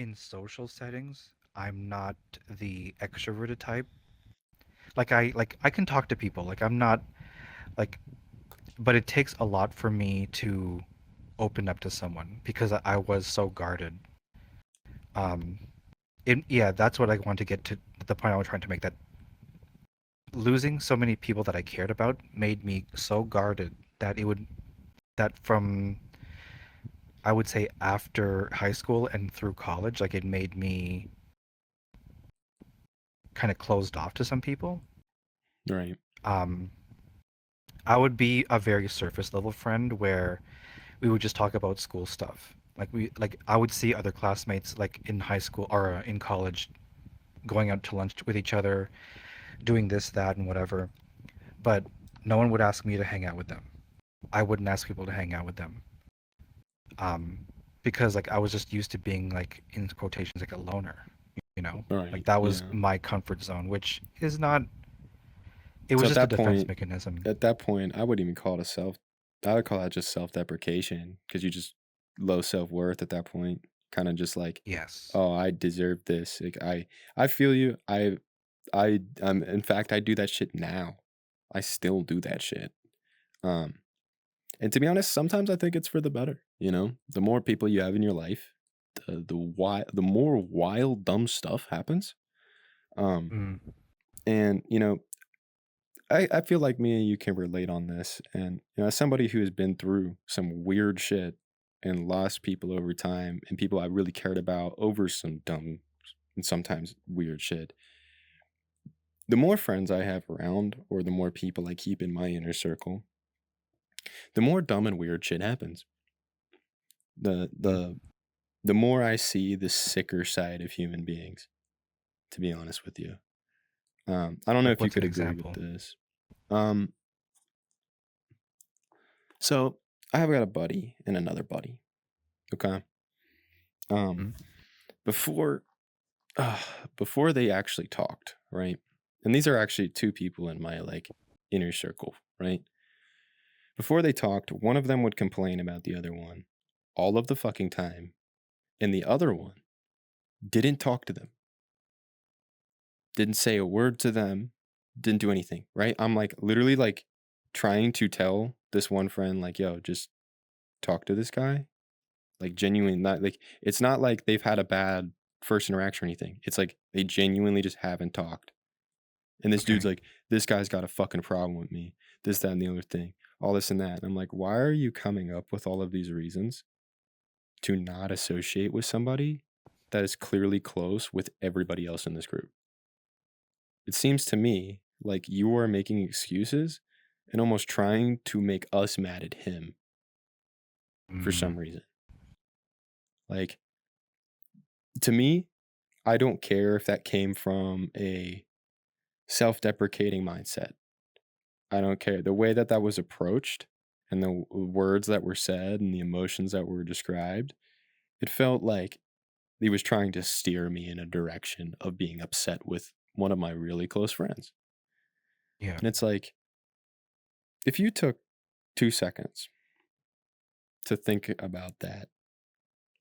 in social settings, I'm not the extroverted type. Like I can talk to people. Like I'm not like but it takes a lot for me to open up to someone because I was so guarded. Um yeah, that's what I want to get to the point I was trying to make, that losing so many people that I cared about made me so guarded that it would that from I would say after high school and through college, like it made me kind of closed off to some people. Right. Um, I would be a very surface level friend where we would just talk about school stuff. Like I would see other classmates like in high school or in college going out to lunch with each other, doing this, that, and whatever. But no one would ask me to hang out with them. I wouldn't ask people to hang out with them. Um, because like I was just used to being like in quotations like a loner, you know? Like Right. that was Yeah. my comfort zone, which is not, it So was just a defense mechanism. at that point, I wouldn't even call it a self. I would call that just self-deprecation because you just low self-worth at that point. Kind of just like, Yes. oh, I deserve this. Like I feel you. In fact, I do that shit now. I still do that shit. Um, and to be honest, sometimes I think it's for the better. You know, the more people you have in your life, the more wild, dumb stuff happens. Um, Mm. and I feel like me and you can relate on this. And as somebody who has been through some weird shit and lost people over time and people I really cared about over some dumb and sometimes weird shit, the more friends I have around or the more people I keep in my inner circle, the more dumb and weird shit happens. The Mm. the the more I see the sicker side of human beings, to be honest with you. I don't know Like if you what's an could agree with example? this. Um, so I have got a buddy and another buddy. Okay. Um, Mm. before uh, before they actually talked, right? And these are actually two people in my like inner circle, right? Before they talked, one of them would complain about the other one all of the fucking time, and the other one didn't talk to them, didn't say a word to them, didn't do anything, right? I'm like literally like trying to tell this one friend, like, yo, just talk to this guy. Like genuine, not like it's not like they've had a bad first interaction or anything. It's like they genuinely just haven't talked. And this dude's Okay. like, this guy's got a fucking problem with me. This, that, and the other thing. All this and that. And I'm like, why are you coming up with all of these reasons to not associate with somebody that is clearly close with everybody else in this group? It seems to me like you are making excuses and almost trying to make us mad at him for Mm. some reason. Like, to me, I don't care if that came from a self deprecating mindset. I don't care. The way that that was approached and the words that were said and the emotions that were described, it felt like he was trying to steer me in a direction of being upset with one of my really close friends. Yeah. And it's like, if you took 2 seconds to think about that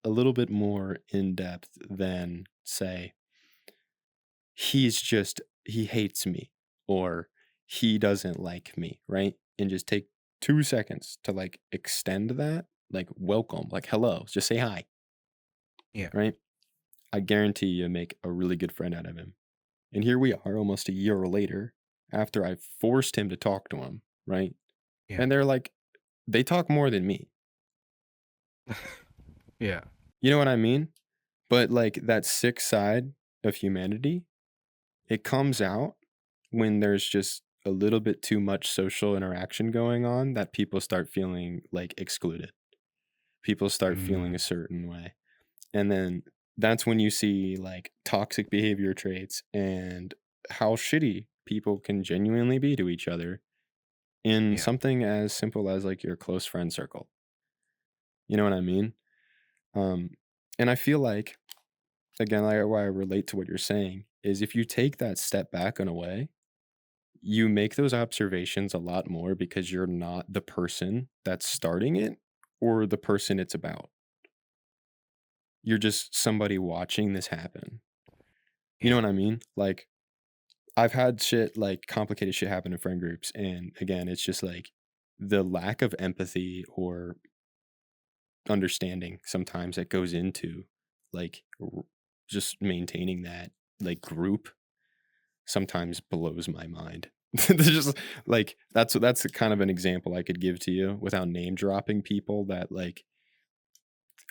a little bit more in depth than, say, he hates me or he doesn't like me, right? And just take 2 seconds to like extend that, like welcome, like hello, just say hi, Yeah. right? I guarantee you make a really good friend out of him. And here we are almost a year later after I forced him to talk to him, right? Yeah. And they're like, they talk more than me. Yeah. You know what I mean? But like that sick side of humanity, it comes out when there's just a little bit too much social interaction going on that people start feeling like excluded. People start feeling Mm. a certain way. And then that's when you see like toxic behavior traits and how shitty people can genuinely be to each other in Yeah. something as simple as like your close friend circle. You know what I mean? Um, and I feel like, again, like why I relate to what you're saying is if you take that step back in a way, you make those observations a lot more because you're not the person that's starting it or the person it's about. You're just somebody watching this happen. You know Yeah. what I mean? Like, I've had shit, like, complicated shit happen in friend groups, and again, it's just, like, the lack of empathy or understanding sometimes that goes into, like, just maintaining that, like, group sometimes blows my mind. There's just like, that's kind of an example I could give to you without name dropping people that, like,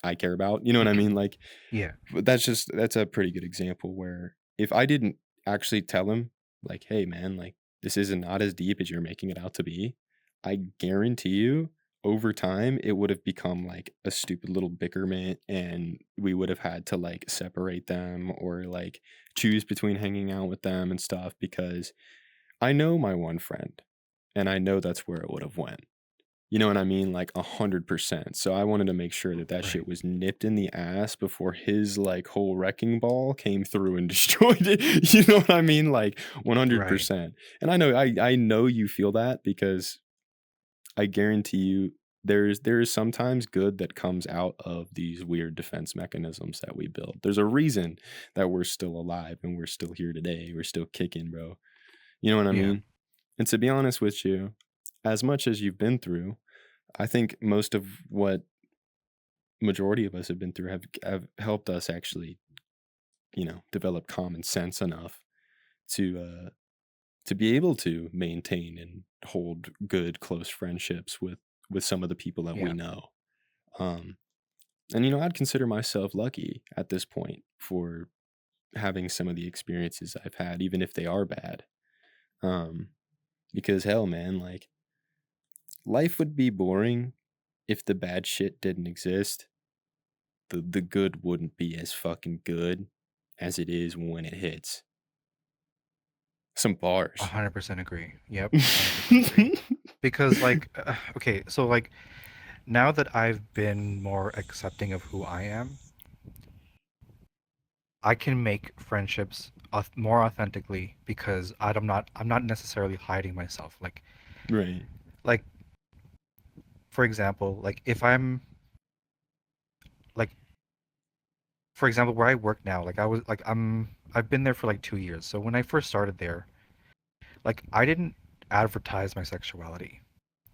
I care about, you know what I mean? Like, Yeah. but that's a pretty good example where if I didn't actually tell him, like, "Hey, man, like, this is not as deep as you're making it out to be," I guarantee you, over time, it would have become, like, a stupid little bickerment, and we would have had to, like, separate them or, like, choose between hanging out with them and stuff because I know my one friend, and I know that's where it would have went. You know what I mean? Like 100%. So I wanted to make sure that that Right. shit was nipped in the ass before his like whole wrecking ball came through and destroyed it. You know what I mean? Like Right. 100%. And I know you feel that because I guarantee you there is sometimes good that comes out of these weird defense mechanisms that we build. There's a reason that we're still alive and we're still here today. We're still kicking, bro. You know what I Yeah. mean? And to be honest with you, as much as you've been through, I think most of what majority of us have been through have helped us actually, develop common sense enough to to be able to maintain and hold good close friendships with some of the people that we Yeah. know. Um and I'd consider myself lucky at this point for having some of the experiences I've had even if they are bad. Um because hell man, like life would be boring if the bad shit didn't exist. The good wouldn't be as fucking good as it is when it hits. Some bars. 100% agree. Yep. 100% agree. Because like, okay, so like now that I've been more accepting of who I am, I can make friendships more authentically because I'm not necessarily hiding myself. Right. Like for example, like if I'm like for example where I work now, like I've been there for like 2 years. So when I first started there, like I didn't advertise my sexuality.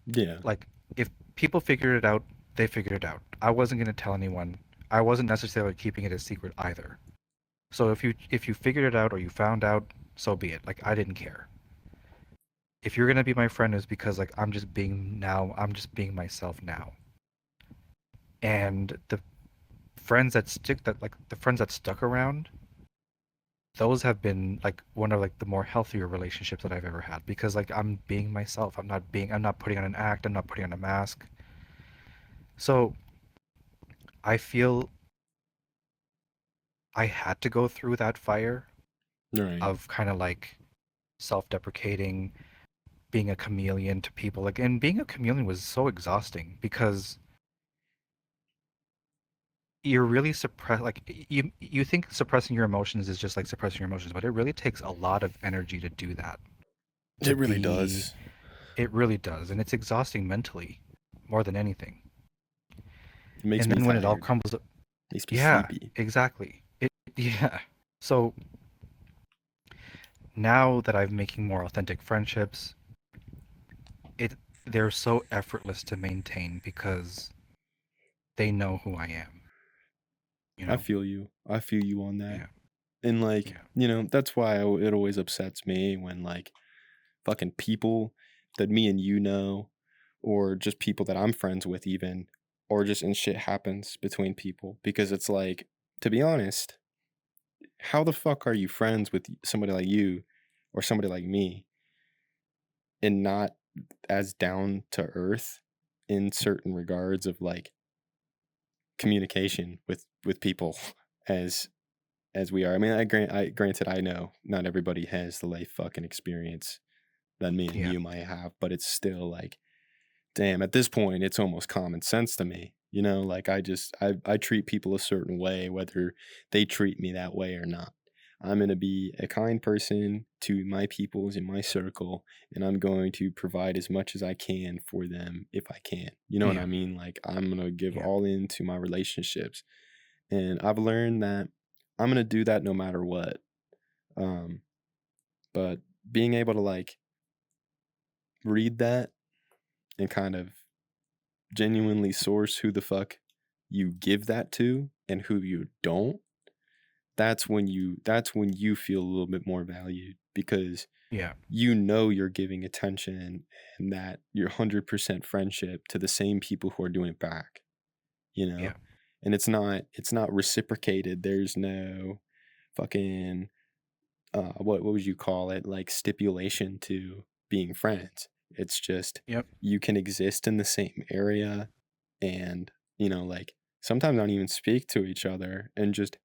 Yeah. Like if people figured it out, they figured it out. I wasn't going to tell anyone. I wasn't necessarily keeping it a secret either. So if you figured it out or you found out, so be it. Like I didn't care. If you're gonna be my friend, is because like I'm just being myself now. And the friends that stuck around, those have been like one of like the more healthier relationships that I've ever had because like I'm being myself. I'm not putting on an act. I'm not putting on a mask. So I feel I had to go through that fire Right. of kind of like self-deprecating, being a chameleon to people. Like, and being a chameleon was so exhausting because you're really suppress like you think suppressing your emotions is just like suppressing your emotions, but it really takes a lot of energy to do that. To It really be does. It really does, and it's exhausting mentally more than anything. It makes And me then when it all tired. crumbles up, Makes me yeah, sleepy. exactly. Yeah. So now that I'm making more authentic friendships, it they're so effortless to maintain because they know who I am, you I know? feel you. I feel you on that. Yeah. And like, Yeah. that's why it always upsets me when like fucking people that me and you know, or just people that I'm friends with even, or just and shit happens between people because it's like, to be honest, how the fuck are you friends with somebody like you or somebody like me and not as down to earth in certain regards of like communication with people as we are. I mean, I granted I know not everybody has the life fucking experience that me and Yeah. you might have, but it's still like, damn, at this point it's almost common sense to me. Like I treat people a certain way whether they treat me that way or not. I'm going to be a kind person to my peoples in my circle, and I'm going to provide as much as I can for them if I can. You know what I Yeah. mean? Like I'm going to give Yeah. all into my relationships. and I've learned that I'm gonna do that no matter what. Um, but being able to like read that and kind of genuinely source who the fuck you give that to and who you don't, that's when you feel a little bit more valued because Yeah. you know you're giving attention and that you're 100% friendship to the same people who are doing it back, you know? Yeah. And it's not reciprocated. There's no fucking what would you call it? Like stipulation to being friends. It's just Yep. you can exist in the same area and, like sometimes not even speak to each other and just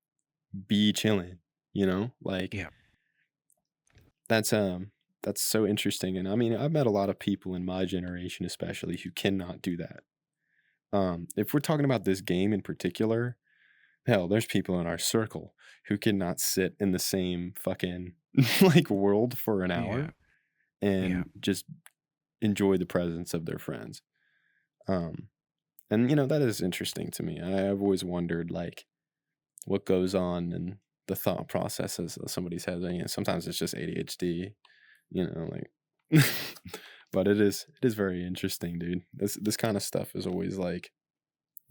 be chilling, Like Yeah. that's that's so interesting. And I mean, I've met a lot of people in my generation especially who cannot do that. If we're talking about this game in particular, hell, there's people in our circle who cannot sit in the same fucking like world for an Yeah. hour Yeah. and just enjoy the presence of their friends. Um, and that is interesting to me. I've always wondered like what goes on in the thought processes of somebody's head. Sometimes it's just ADHD, like. But it is very interesting, dude. This kind of stuff is always like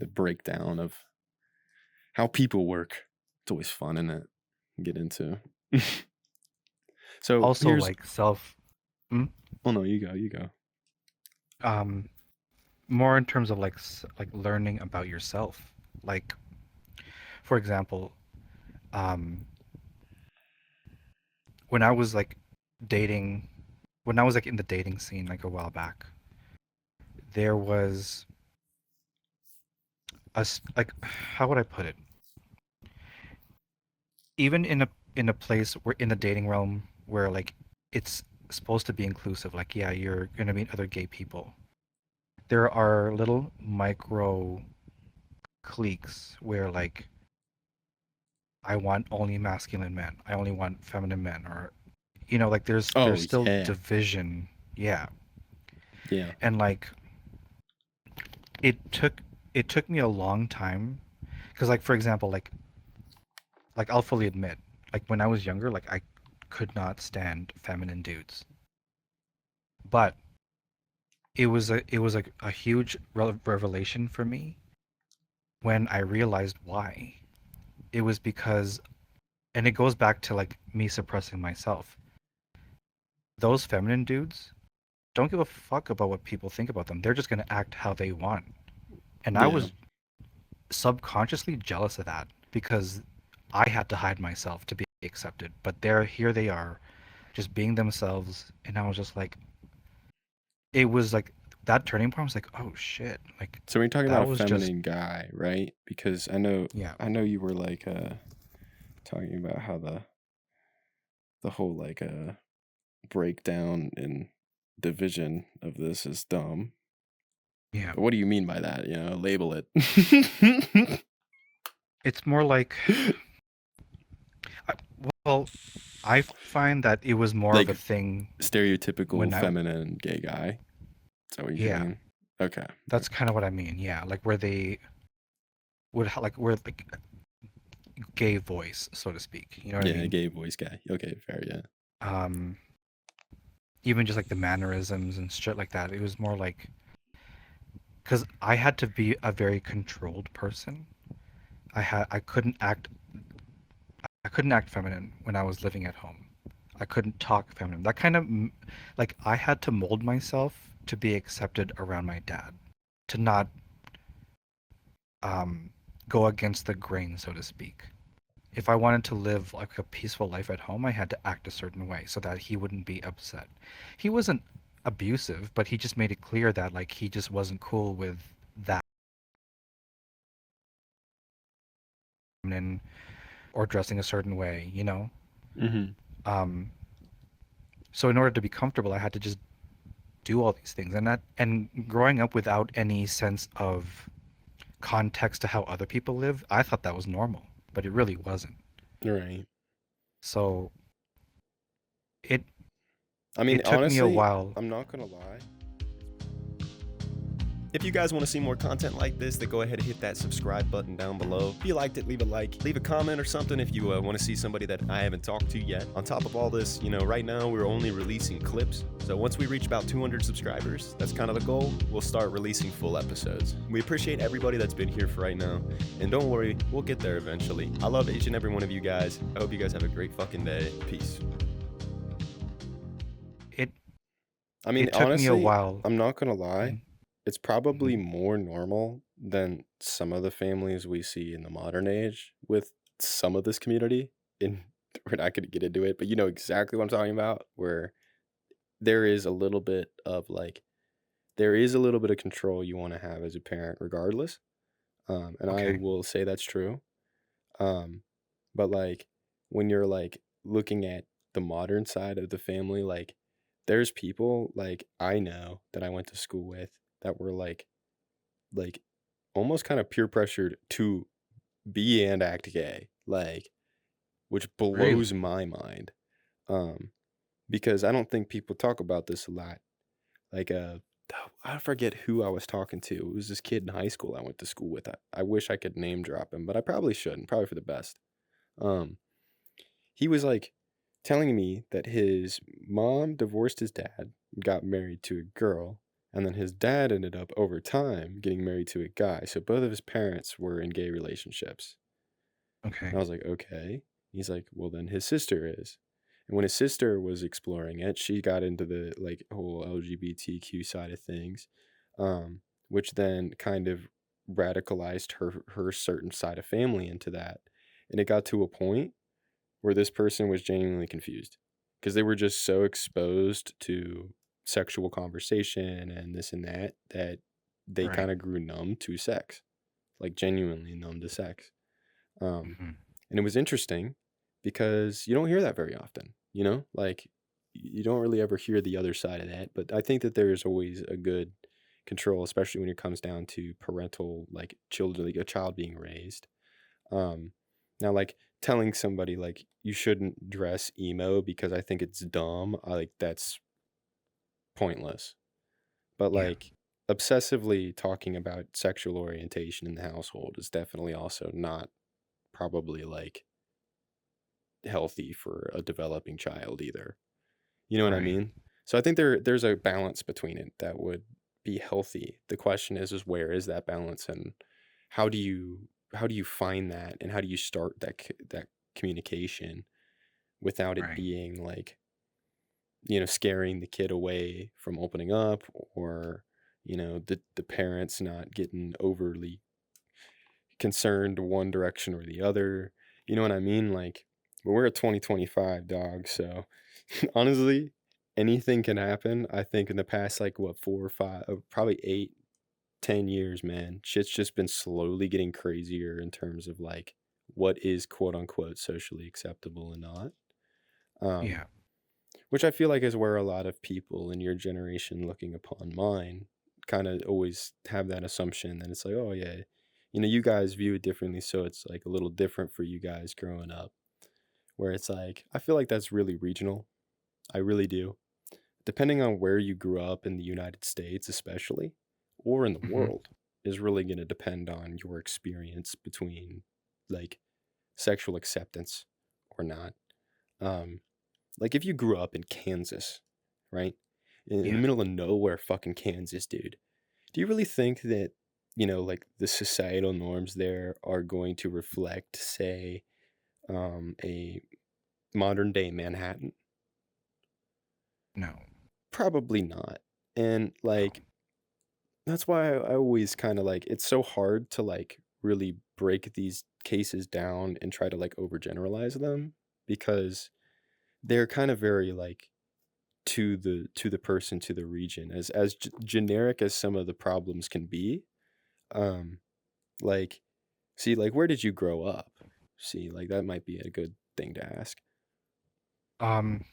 the breakdown of how people work. It's always fun in it. Get into. So Also, here's like self. Mm? oh no, you go. Um, More in terms of like like learning about yourself. Like, for example, um, when I was like dating, when I was like in the dating scene like a while back, there was like, how would I put it? Even in a place where in the dating realm where like it's supposed to be inclusive, like yeah, you're gonna meet other gay people. There are little micro cliques where like I want only masculine men, I only want feminine men, or like there's Oh still yeah, division. Yeah. yeah. And like it took it took me a long time because like for example like I'll fully admit, like when I was younger, like I could not stand feminine dudes. But it was like a huge revelation for me when I realized why. It was because, and it goes back to like me suppressing myself. Those feminine dudes don't give a fuck about what people think about them. They're just going to act how they want. And I Yeah. was subconsciously jealous of that because I had to hide myself to be accepted. But here they are, just being themselves, and I was just like, it was like that turning point was like, oh shit, like So when you're talking about that a was just feminine guy, right? Because I know yeah, I know you were like talking about how the whole like breakdown and division of this is dumb. yeah. But what do you mean by that? Label it. It's more like, I- well, I find that it was more of a Like thing stereotypical when I, feminine gay guy. Is that what you're yeah, saying? Okay. that's kind of what I mean. Yeah, like where they would like where like gay voice, so to speak. You know what I Yeah, mean? gay voice guy. Okay, fair, yeah. Um, Even just like the mannerisms and shit like that. It was more like because I had to be a very controlled person. I couldn't act feminine when I was living at home. I couldn't talk feminine. That kind of like I had to mold myself to be accepted around my dad, to not um, go against the grain, so to speak. If I wanted to live like a peaceful life at home, I had to act a certain way so that he wouldn't be upset. He wasn't abusive, but he just made it clear that like he just wasn't cool with that feminine or dressing a certain way. Mhm. Um, so in order to be comfortable, I had to just do all these things, and growing up without any sense of context to how other people live, I thought that was normal, but it really wasn't. Right. So it I mean, it took me a honestly, while. I'm not gonna lie. If you guys want to see more content like this, then go ahead and hit that subscribe button down below. If you liked it, leave a like, leave a comment or something if you want to see somebody that I haven't talked to yet. On top of all this, right now we're only releasing clips. So once we reach about 200 subscribers, that's kind of the goal, we'll start releasing full episodes. We appreciate everybody that's been here for right now. And don't worry, we'll get there eventually. I love each and every one of you guys. I hope you guys have a great fucking day. Peace. It I mean, it took me a honestly, while. I'm not gonna lie. It's probably Mhm. more normal than some of the families we see in the modern age with some of this community. And we're not gonna get into it, but you know exactly what I'm talking about, where there is a little bit of like there is a little bit of control you want to have as a parent regardless. And I Okay. will say that's true. Um, but like when you're like looking at the modern side of the family, like there's people like I know that I went to school with that were like almost kind of peer pressured to be and act gay, like which blows Really? my mind. Um, because I don't think people talk about this a lot. Like I forget who I was talking to. It was this kid in high school I went to school with. I wish I could name drop him, but I probably shouldn't. Probably for the best. Um, he was like telling me that his mom divorced his dad, got married to a girl, and then his dad ended up over time getting married to a guy. So both of his parents were in gay relationships. And I Okay. was like, okay. He's like, well, then his sister is. And when his sister was exploring it, she got into the like whole LGBTQ side of things, which then kind of radicalized her certain side of family into that. And it got to a point where this person was genuinely confused because they were just so exposed to sexual conversation and this and that that they Right. kind of grew numb to sex, like genuinely numb to sex. Um, Mhm. and it was interesting because you don't hear that very often, like you don't really ever hear the other side of that. But I think that there's always a good control, especially when it comes down to parental, like children, like a child being raised. Um, Now, like telling somebody like you shouldn't dress emo because I think it's dumb, like that's pointless. But Yeah. like obsessively talking about sexual orientation in the household is definitely also not probably like healthy for a developing child either. You know what I Right. mean? So I think there's a balance between it that would be healthy. The question is where is that balance and how do you how do you find that and how do you start that communication without it Right. being like, scaring the kid away from opening up or, the parents not getting overly concerned one direction or the other. You know what I mean? Like, but we're at 2025, dog. So honestly, anything can happen. I think in the past, like what, 4 or 5, probably 8, 10 years, man, shit's just been slowly getting crazier in terms of like what is quote unquote socially acceptable and not. Um, Yeah. which I feel like is where a lot of people in your generation looking upon mine kind of always have that assumption that it's like, oh yeah, you guys view it differently, so it's like a little different for you guys growing up. Where it's like, I feel like that's really regional. I really do. Depending on where you grew up in the United States, especially, or in the Mhm. world, is really going to depend on your experience between like sexual acceptance or not. Um, like if you grew up in Kansas, right? In the Yeah. middle of nowhere, fucking Kansas, dude. Do you really think that, like the societal norms there are going to reflect, say, a modern day Manhattan? No. Probably not. And No. like, that's why I always kind of like, it's so hard to like really break these cases down and try to like overgeneralize them because they're kind of very like to the person to the region as generic as some of the problems can be. um like see like where did you grow up? See, like that might be a good thing to ask. Um,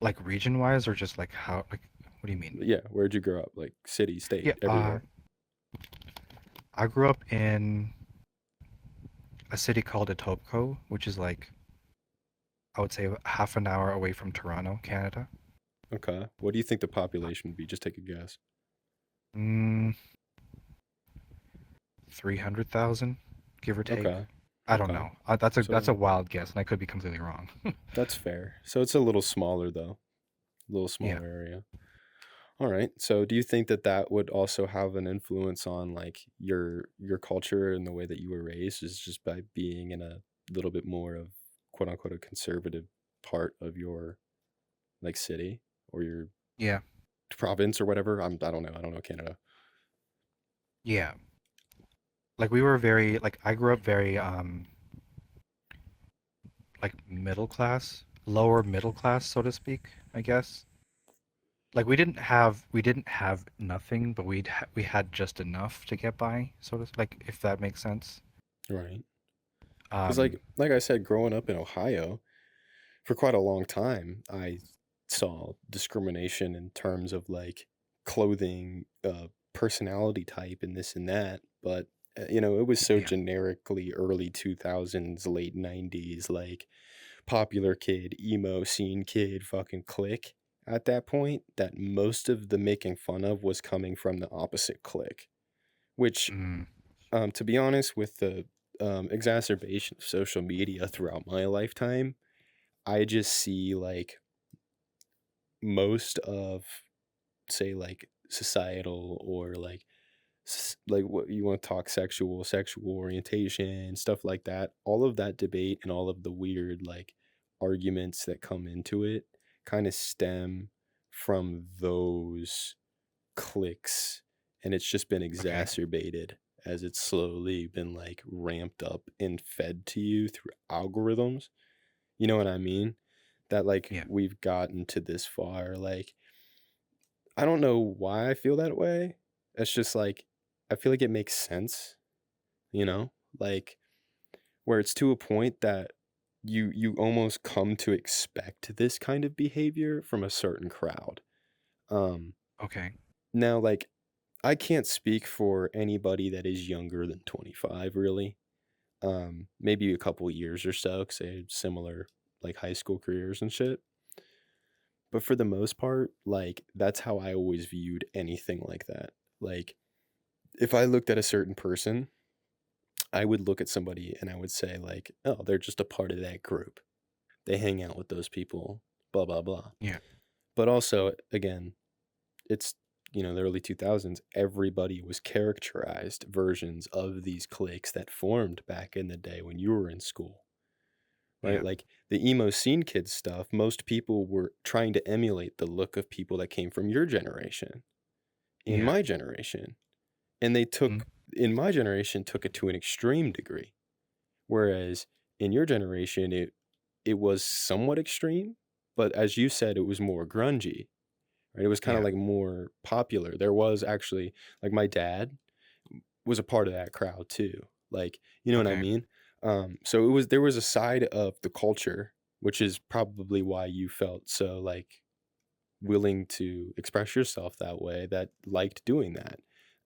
like region wise or just like how like what do you mean? Yeah, where'd you grow up? Like city, Yeah, state, everywhere? I grew up in a city called Etobicoke, which is like I would say half an hour away from Toronto, Canada. Okay, what do you think the population would be? Just take a guess. Mm, 300,000, give or take. Okay. I don't Okay. know. That's a So wild guess, and I could be completely wrong. that's fair. So it's a little smaller though. A little Yeah. smaller area. All right. So do you think that that would also have an influence on like your culture and the way that you were raised is just by being in a little bit more of quote unquote a conservative part of your like city or your Yeah. province or whatever? I don't know. I don't know Canada. Yeah. Like we were very like I grew up very like middle class, lower middle class, so to speak, I guess. Like we didn't have nothing, but we had just enough to get by, sort of like if that makes sense. Right. Cuz Um like I said growing up in Ohio, for quite a long time, I saw discrimination in terms of like clothing, personality type, and this and that. But you know, it was so yeah. generically early 2000s, late 90s, like popular kid, emo scene kid, fucking clique at that point, that most of the making fun of was coming from the opposite clique. Which, Mm, to be honest, with the exacerbation of social media throughout my lifetime, I just see like most of say like societal or like like what you want to talk sexual orientation stuff like that, all of that debate and all of the weird like arguments that come into it kind of stem from those cliques, and it's just been okay. exacerbated as it's slowly been like ramped up and fed to you through algorithms. You know what I mean? That like Yeah. we've gotten to this far. Like I don't know why I feel that way. It's just like I feel like it makes sense, you know? Like where it's to a point that you almost come to expect this kind of behavior from a certain crowd. Um Okay. Now like I can't speak for anybody that is younger than 25 really. Maybe a couple years or so cuz they had similar like high school careers and shit. But for the most part, like, that's how I always viewed anything like that. Like, if I looked at a certain person, I would look at somebody and I would say, like, oh, they're just a part of that group. They hang out with those people, blah, blah, blah. Yeah. But also, again, it's, you know, the early 2000s, everybody was characterized versions of these cliques that formed back in the day when you were in school, right? Yeah. Like the emo scene kids stuff, most people were trying to emulate the look of people that came from your generation in Yeah. my generation. And they Mm, took in my generation took it to an extreme degree. Whereas in your generation it was somewhat extreme, but as you said, it was more grungy. Right? It was kind of yeah. like more popular. There was actually like my dad was a part of that crowd too. Like, you know what I Okay. mean? So it was there was a side of the culture, which is probably why you felt so like willing to express yourself that way, that liked doing that.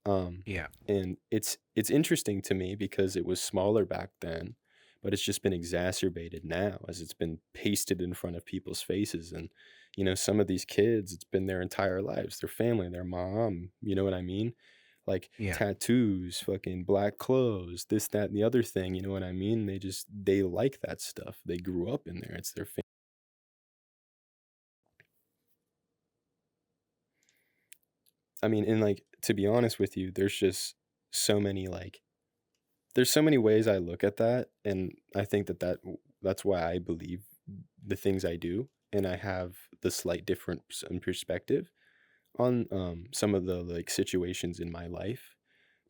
Um, Yeah. and it's interesting to me because it was smaller back then, but it's just been exacerbated now as it's been pasted in front of people's faces. And you know, some of these kids, it's been their entire lives, their family, their mom. You know what I mean? Like Yeah. tattoos, fucking black clothes, this, that, and the other thing. You know what I mean? They like that stuff. They grew up in there. It's their I mean, and like to be honest with you, there's just so many like there's so many ways I look at that, and I think that's why I believe the things I do, and I have the slight difference in perspective on some of the like situations in my life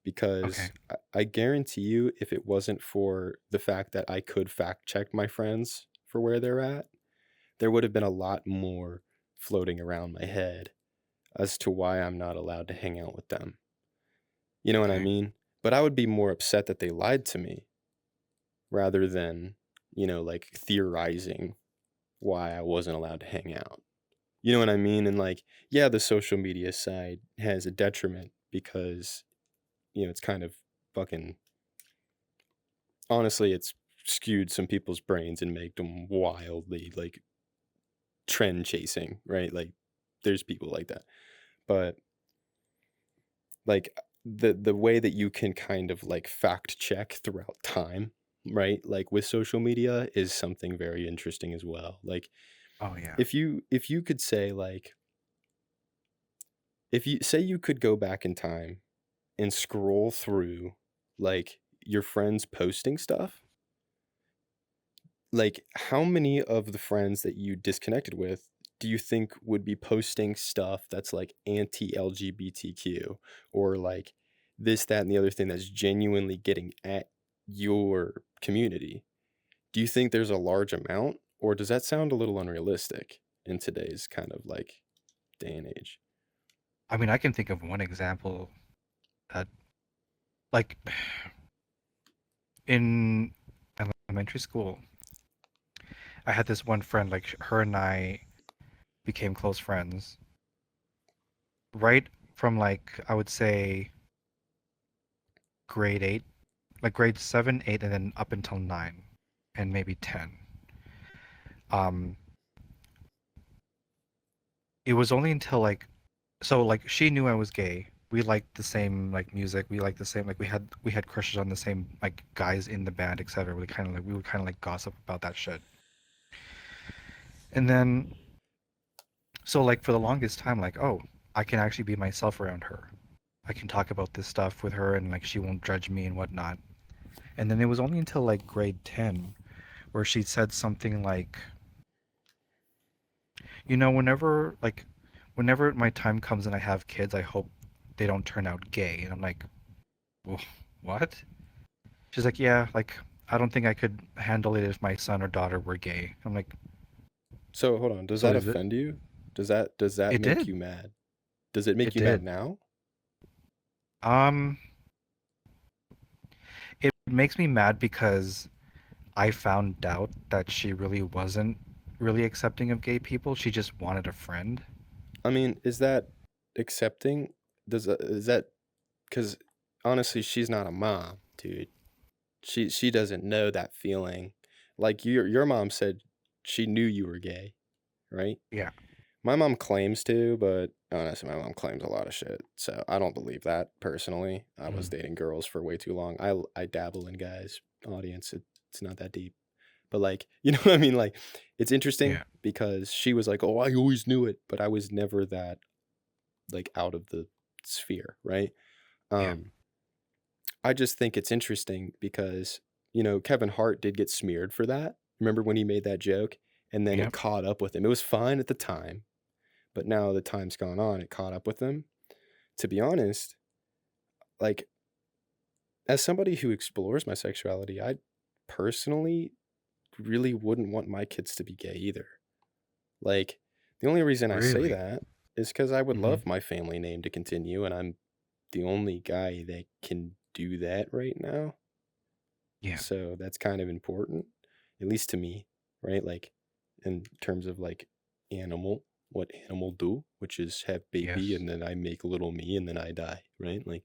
because Okay. I guarantee you if it wasn't for the fact that I could fact check my friends for where they're at, there would have been a lot more floating around my head as to why I'm not allowed to hang out with them. You know what I Okay. mean? But I would be more upset that they lied to me rather than, you know, like theorizing why I wasn't allowed to hang out. You know what I mean? And like, yeah, the social media side has a detriment because, you know, it's kind of fucking honestly, it's skewed some people's brains and made them wildly like trend chasing, right? Like there's people like that. But like the way that you can kind of like fact check throughout time, right? Like with social media is something very interesting as well. Like Oh yeah. if you could say like if you say you could go back in time and scroll through like your friends posting stuff, like how many of the friends that you disconnected with do you think would be posting stuff that's like anti-LGBTQ or like this, that, and the other thing that's genuinely getting at your community? Do you think there's a large amount, or does that sound a little unrealistic in today's kind of like day and age? I mean, I can think of one example that, like, in elementary school, I had this one friend, like, her and I became close friends right from, like, I would say grade 8, like grade 7, 8, and then up until 9, and maybe 10. Um, it was only until, like, so, like, she knew I was gay. We liked the same, like, music. We liked the same, like, we had crushes on the same, like, guys in the band, etc. We would kind of like gossip about that shit. And then, so, like, for the longest time, like, oh, I can actually be myself around her. I can talk about this stuff with her, and like she won't judge me and whatnot. And then it was only until like grade 10 where she said something like, whenever my time comes and I have kids, I hope they don't turn out gay. And I'm like, well, what? She's like, yeah, like, I don't think I could handle it if my son or daughter were gay. I'm like, So hold on, does so that is it? offend you? Does that It make did. you mad? Does it make It you mad did. now? Um, it makes me mad because I found out that she really wasn't really accepting of gay people. She just wanted a friend. I mean, is that accepting? Is that because honestly, she's not a mom, dude. She doesn't know that feeling. Like your mom said she knew you were gay, right? Yeah. My mom claims to, but honestly, my mom claims a lot of shit. So I don't believe that personally. I was Mm. dating girls for way too long. I dabble in guys. Audience, it's not that deep. But like, you know what I mean? Like, it's interesting Yeah. because she was like, "Oh, I always knew it," but I was never that like out of the sphere, right? Yeah. Um, I just think it's interesting because, Kevin Hart did get smeared for that. Remember when he made that joke and then it Yep. caught up with him? It was fine at the time, but now the time's gone on, it caught up with him. To be honest, like as somebody who explores my sexuality, I personally really wouldn't want my kids to be gay either. Like the only reason I say Really? that is because I would Mm-hmm. love my family name to continue, and I'm the only guy that can do that right now. Yeah. So that's kind of important, at least to me, right? Like in terms of like animal, what animal do, which is have baby Yes. and then I make little me and then I die, right? Like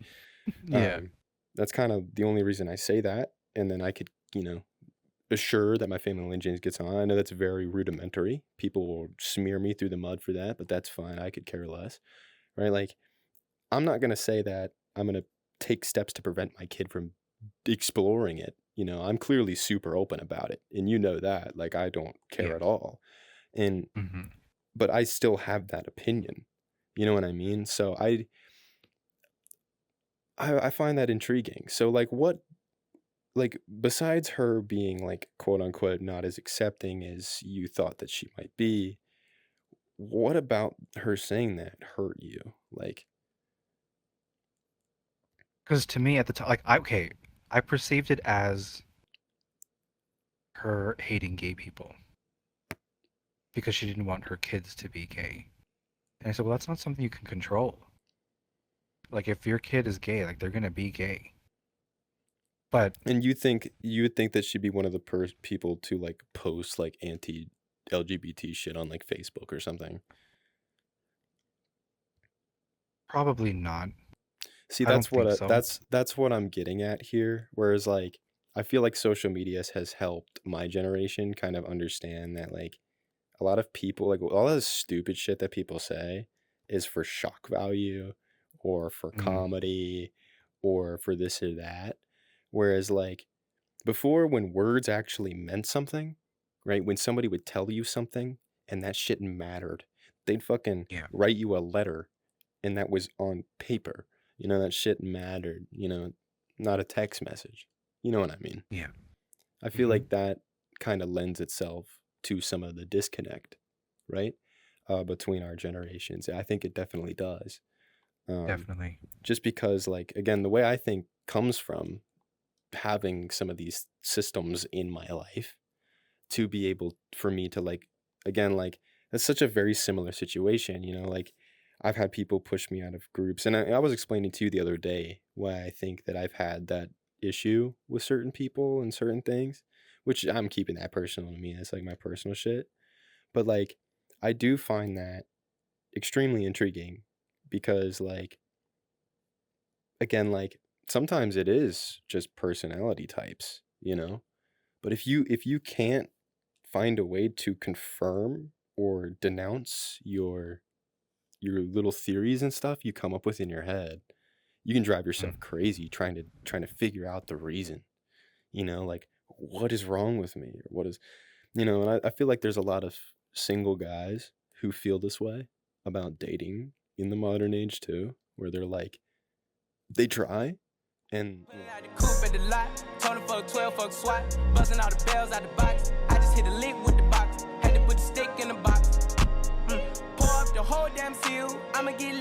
Yeah. um that's kind of the only reason I say that. And then I could, assure that my family lineage gets on. I know that's very rudimentary. People will smear me through the mud for that, but that's fine. I could care less, right? Like I'm not going to say that I'm going to take steps to prevent my kid from exploring it. I'm clearly super open about it. And you know that. Like I don't care Yeah. at all. And Mm-hmm. but I still have that opinion. You know what I mean? So I find that intriguing. So like like besides her being like quote unquote not as accepting as you thought that she might be, what about her saying that hurt you? Like Because to me at the time, like, I perceived it as her hating gay people because she didn't want her kids to be gay. And I said, well, that's not something you can control. Like, if your kid is gay, like, they're gonna be gay. But and you would think that she'd be one of the people to like post like anti LGBT shit on like Facebook or something. probably not. See, I don't think so. that's what I'm getting at here. Whereas like I feel like social media has helped my generation kind of understand that like a lot of people like all this stupid shit that people say is for shock value or for Mm, comedy or for this or that. Whereas, like, before, when words actually meant something, right? When somebody would tell you something and that shit mattered, they'd fucking yeah. write you a letter and that was on paper. That shit mattered, not a text message. You know what I mean? Yeah. I feel Hmm. like that kind of lends itself to some of the disconnect, right? Between our generations. I think it definitely does. Um, Definitely. just because, like, again, the way I think comes from having some of these systems in my life to be able for me to, like, again, like, that's such a very similar situation, like, I've had people push me out of groups, and I was explaining to you the other day why I think that I've had that issue with certain people and certain things, which I'm keeping that personal to me. That's like my personal shit. But, like, I do find that extremely intriguing because, like, again, like, sometimes it is just personality types, but if you can't find a way to confirm or denounce your little theories and stuff you come up with in your head, you can drive yourself Mm, crazy trying to figure out the reason, like, what is wrong with me, or what is, and I feel like there's a lot of single guys who feel this way about dating in the modern age too, where they're like, they try and Pulling out the coupe at the lot, Tony fuck 12, fuck SWAT, buzzing all the bells out the box. I just hit a lick with the box, had to put the stick in the box. Pour up the whole damn seal, I'ma get